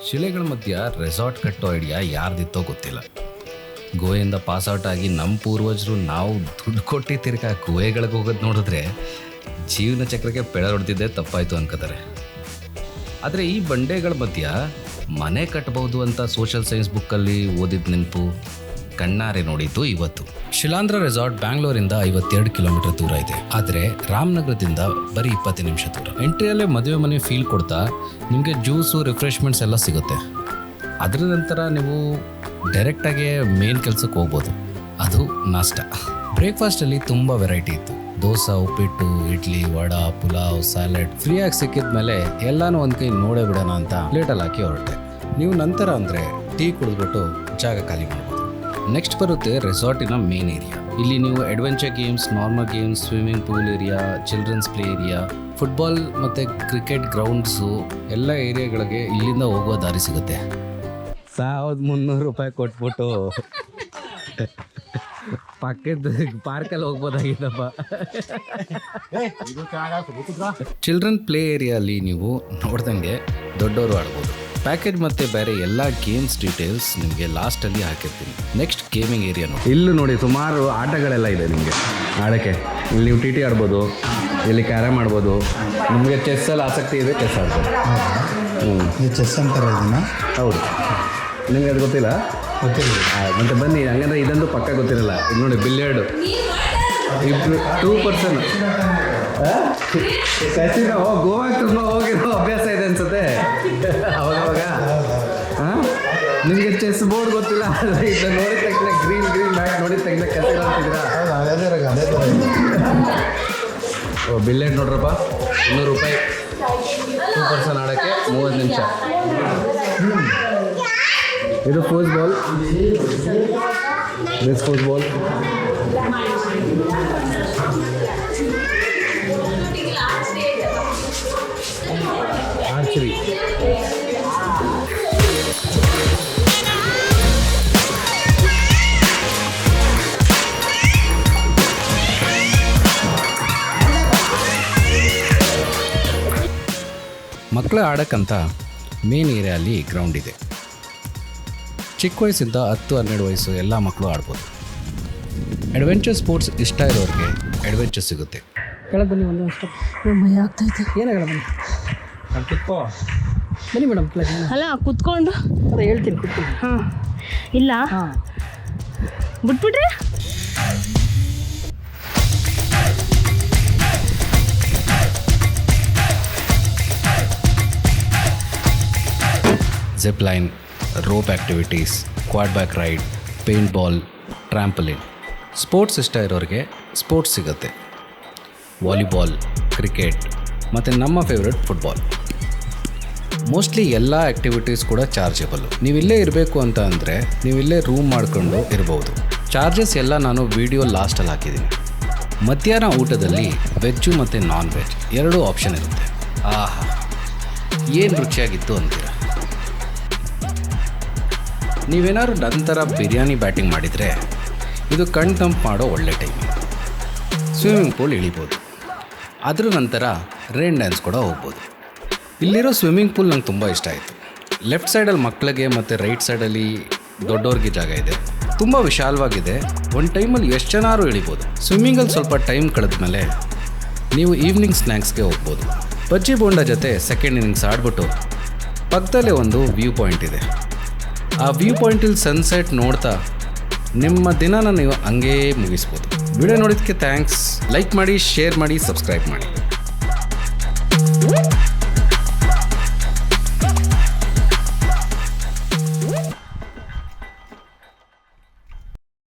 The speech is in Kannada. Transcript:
ಶಿಲೆಗಳ ಮಧ್ಯ ರೆಸಾರ್ಟ್ ಕಟ್ಟೋ ಐಡಿಯಾ ಯಾರ್ದಿತ್ತೋ ಗೊತ್ತಿಲ್ಲ. ಗೋವೆಯಿಂದ ಪಾಸ್ಔಟ್ ಆಗಿ ನಮ್ಮ ಪೂರ್ವಜರು ನಾವು ದುಡ್ಡು ಕೊಟ್ಟು ತಿರ್ಗಾ ಗುಹೆಗಳಿಗೆ ಹೋಗೋದು ನೋಡಿದ್ರೆ ಜೀವನ ಚಕ್ರಕ್ಕೆ ಪೆಡ ಹೊಡೆದಿದ್ದೇ ತಪ್ಪಾಯಿತು ಅನ್ಕೋತಾರೆ. ಆದರೆ ಈ ಬಂಡೆಗಳ ಮಧ್ಯ ಮನೆ ಕಟ್ಟಬಹುದು ಅಂತ ಸೋಷಿಯಲ್ ಸೈನ್ಸ್ ಬುಕ್ಕಲ್ಲಿ ಓದಿದ ನೆನಪು, ಕಣ್ಣಾರೆ ನೋಡಿದ್ದು ಇವತ್ತು. ಶಿಲಾಂಧ್ರ ರೆಸಾರ್ಟ್ ಬ್ಯಾಂಗ್ಳೂರಿಂದ 52 ಕಿಲೋಮೀಟರ್ ದೂರ ಇದೆ. ಆದರೆ ರಾಮನಗರದಿಂದ ಬರೀ 20 ನಿಮಿಷ ದೂರ. ಎಂಟ್ರಿಯಲ್ಲೇ ಮದುವೆ ಮನೆ ಫೀಲ್ ಕೊಡ್ತಾ ನಿಮಗೆ ಜ್ಯೂಸು ರಿಫ್ರೆಶ್ಮೆಂಟ್ಸ್ ಎಲ್ಲ ಸಿಗುತ್ತೆ. ಅದರ ನಂತರ ನೀವು ಡೈರೆಕ್ಟಾಗಿ ಮೇನ್ ಕೆಲಸಕ್ಕೆ ಹೋಗ್ಬೋದು, ಅದು ನಾಷ್ಟ. ಬ್ರೇಕ್ಫಾಸ್ಟಲ್ಲಿ ತುಂಬ ವೆರೈಟಿ ಇತ್ತು. ದೋಸೆ, ಉಪ್ಪಿಟ್ಟು, ಇಡ್ಲಿ, ವಡಾ, ಪುಲಾವ್, ಸ್ಯಾಲೆಡ್ ಫ್ರೀಯಾಗಿ ಸಿಕ್ಕಿದ ಮೇಲೆ ಎಲ್ಲನೂ ಒಂದು ಕೈ ನೋಡೇ ಬಿಡೋಣ ಅಂತ ಪ್ಲೇಟಲ್ಲಿ ಹಾಕಿ ಹೊರಟೆ. ನೀವು ನಂತರ ಅಂದರೆ ಟೀ ಕುಡಿದ್ಬಿಟ್ಟು ಜಾಗ ಖಾಲಿ ಮಾಡ್ಬೋದು. ನೆಕ್ಸ್ಟ್ ಬರುತ್ತೆ ರೆಸಾರ್ಟಿನ ಮೇನ್ ಏರಿಯಾ. ಇಲ್ಲಿ ನೀವು adventure games, normal games, swimming pool area, children's play area, football ಮತ್ತು ಕ್ರಿಕೆಟ್ ಗ್ರೌಂಡ್ಸು ಎಲ್ಲ ಏರಿಯಾಗಳಿಗೆ ಇಲ್ಲಿಂದ ಹೋಗುವ ದಾರಿ ಸಿಗುತ್ತೆ. 1300 ರೂಪಾಯಿ ಕೊಟ್ಬಿಟ್ಟು ಪಕ್ಕದ ಪಾರ್ಕಲ್ಲಿ ಹೋಗ್ಬೋದಾಗಿತ್ತಪ್ಪ. ಚಿಲ್ಡ್ರನ್ ಪ್ಲೇ ಏರಿಯಲ್ಲಿ ನೀವು ನೋಡ್ದಂಗೆ ದೊಡ್ಡವರು ಆಡ್ಬೋದು. ಪ್ಯಾಕೇಜ್ ಮತ್ತು ಬೇರೆ ಎಲ್ಲ ಗೇಮ್ಸ್ ಡೀಟೇಲ್ಸ್ ನಿಮಗೆ ಲಾಸ್ಟಲ್ಲಿ ಹಾಕಿರ್ತೀನಿ. ನೆಕ್ಸ್ಟ್ ಗೇಮಿಂಗ್ ಏರಿಯಾ ನೋಡಿ. ಇಲ್ಲೂ ನೋಡಿ ಸುಮಾರು ಆಟಗಳೆಲ್ಲ ಇದೆ ನಿಮಗೆ ಆಡೋಕ್ಕೆ. ಇಲ್ಲಿ ನೀವು ಟಿ ಆಡ್ಬೋದು, ಇಲ್ಲಿ ಕ್ಯಾರಮ್ ಆಡ್ಬೋದು. ನಿಮಗೆ ಚೆಸ್ಸಲ್ಲಿ ಆಸಕ್ತಿ ಇದೆ, ಚೆಸ್ ಆಡ್ಬೋದು. ಚೆಸ್ ಅಂತಾರೆ ಇದನ್ನು? ಹೌದು. ನಿಮಗೆ ಅದು ಗೊತ್ತಿಲ್ಲ? ಗೊತ್ತಿಲ್ಲ. ಮತ್ತೆ ಬನ್ನಿ, ಹಂಗಂದ್ರೆ ಇದೊಂದು ಪಕ್ಕ ಗೊತ್ತಿರಲ್ಲ. ಇದು ನೋಡಿ ಬಿಲಿಯರ್ಡು, 2 ಪರ್ಸನ್. ಕಸಿನೋ ಗೋವಾಗೆ ತುಂಬ ಹೋಗಿರೋ ಅಭ್ಯಾಸ ಇದೆ ಅನ್ಸುತ್ತೆ ಅವಾಗ. ಹಾಂ, ನಿಮಗೆ ಚೆಸ್ ಬೋರ್ಡ್ ಗೊತ್ತಿಲ್ಲ, ಇದು ನೋಡಿದ ತಕ್ಷಣ ಗ್ರೀನ್ ಮ್ಯಾಟ್ ನೋಡಿದ ತಕ್ಷಣ ಕಸಿನೋ ಅಂತಿದ್ದೀರಾ? ಅದೇ ಥರ ಓ, ಬಿಲಿಯರ್ಡ್ ನೋಡ್ರಪ್ಪ, 200 ರೂಪಾಯಿ 2 ಪರ್ಸನ್ ಆಡೋಕ್ಕೆ 30 ನಿಮಿಷ. ಇದು ಫುಟ್ಬಾಲ್, ದಿಸ್ ಫುಟ್ಬಾಲ್. ಆರ್ಚರಿ. ಮಕ್ಕಳು ಆಡೋಕ್ಕಂತ ಮೇನ್ ಏರಿಯಲ್ಲಿ ಗ್ರೌಂಡ್ ಇದೆ. ಚಿಕ್ಕ ವಯಸ್ಸಿಂದ 10-12 ವಯಸ್ಸು ಎಲ್ಲ ಮಕ್ಕಳು ಆಡ್ಬೋದು. ಅಡ್ವೆಂಚರ್ ಸ್ಪೋರ್ಟ್ಸ್ ಇಷ್ಟ ಇರೋರಿಗೆ ಅಡ್ವೆಂಚರ್ ಸಿಗುತ್ತೆ. ಕೆಳಗೆ ಬನ್ನಿ, ಒಂದು ಅಷ್ಟು ಭಯ ಆಗ್ತಾಯಿತ್ತು. ಏನಾಗಲ್ಲ, ಬನ್ನಿ ಬನ್ನಿ ಮೇಡಮ್ ಕೆಳಗೆ. ಅಲ್ಲ ಕುತ್ಕೊಂಡು ಅದೇ ಹೇಳ್ತೀನಿ, ಕೂತ್ಕೊಳ್ಳಿ. ಹಾಂ, ಇಲ್ಲ ಹಾಂ, ಬಿಟ್ಬಿಟ್ರೆ zip line, rope activities, quad bike ride, paintball, trampoline. Sports ಇಷ್ಟ ಇರೋರಿಗೆ ಸ್ಪೋರ್ಟ್ಸ್ ಸಿಗುತ್ತೆ. ವಾಲಿಬಾಲ್, ಕ್ರಿಕೆಟ್ ಮತ್ತು ನಮ್ಮ ಫೇವ್ರೆಟ್ ಫುಟ್ಬಾಲ್. ಮೋಸ್ಟ್ಲಿ ಎಲ್ಲ ಆ್ಯಕ್ಟಿವಿಟೀಸ್ ಕೂಡ ಚಾರ್ಜಬಲ್ಲು. ನೀವಿಲ್ಲೇ ಇರಬೇಕು ಅಂತ ಅಂದರೆ ನೀವಿಲ್ಲೇ ರೂಮ್ ಮಾಡಿಕೊಂಡು ಇರ್ಬೋದು. ಚಾರ್ಜಸ್ ಎಲ್ಲ ನಾನು ವಿಡಿಯೋ ಲಾಸ್ಟಲ್ಲಿ ಹಾಕಿದ್ದೀನಿ. ಮಧ್ಯಾಹ್ನ ಊಟದಲ್ಲಿ ವೆಜ್ಜು ಮತ್ತು ನಾನ್ ವೆಜ್ 2 ಆಪ್ಷನ್ ಇರುತ್ತೆ. ಆಹಾ, ಏನು ರುಚಿಯಾಗಿತ್ತು ಅಂತೀರ. ನೀವೇನಾದ್ರು ನಂತರ ಬಿರಿಯಾನಿ ಬ್ಯಾಟಿಂಗ್ ಮಾಡಿದರೆ ಇದು ಕಣ್ ತಂಪು ಮಾಡೋ ಒಳ್ಳೆ ಟೈಮ್. Swimming pool ಇಳಿಬೋದು. ಅದರ ನಂತರ ರೈನ್ ಡ್ಯಾನ್ಸ್ ಕೂಡ ಹೋಗ್ಬೋದು. ಇಲ್ಲಿರೋ ಸ್ವಿಮ್ಮಿಂಗ್ ಪೂಲ್ ನಂಗೆ ತುಂಬ ಇಷ್ಟ ಆಯಿತು. ಲೆಫ್ಟ್ ಸೈಡಲ್ಲಿ ಮಕ್ಕಳಿಗೆ ಮತ್ತು ರೈಟ್ ಸೈಡಲ್ಲಿ ದೊಡ್ಡವ್ರಿಗೆ ಜಾಗ ಇದೆ. ತುಂಬ ವಿಶಾಲವಾಗಿದೆ. ಒಂದು ಟೈಮಲ್ಲಿ ಎಷ್ಟು ಜನರು ಇಳಿಬೋದು. ಸ್ವಿಮ್ಮಿಂಗಲ್ಲಿ ಸ್ವಲ್ಪ ಟೈಮ್ ಕಳೆದ್ಮೇಲೆ ನೀವು ಈವ್ನಿಂಗ್ ಸ್ನ್ಯಾಕ್ಸ್ಗೆ ಹೋಗ್ಬೋದು. ಬಜ್ಜಿ ಬೋಂಡ ಜೊತೆ ಸೆಕೆಂಡ್ ಇನ್ನಿಂಗ್ಸ್ ಆಡ್ಬಿಟ್ಟು ಪಕ್ಕದಲ್ಲೇ ಒಂದು ವ್ಯೂ ಪಾಯಿಂಟ್ ಇದೆ. ಆ ವ್ಯೂ ಪಾಯಿಂಟಲ್ಲಿ ಸನ್ಸೆಟ್ ನೋಡ್ತಾ ನಿಮ್ಮ ದಿನನ ನೀವು ಹಂಗೇ ಮುಗಿಸ್ಬೋದು. ವಿಡಿಯೋ ನೋಡಿದ್ದಕ್ಕೆ ಥ್ಯಾಂಕ್ಸ್. ಲೈಕ್ ಮಾಡಿ, ಶೇರ್ ಮಾಡಿ, ಸಬ್ಸ್ಕ್ರೈಬ್ ಮಾಡಿ.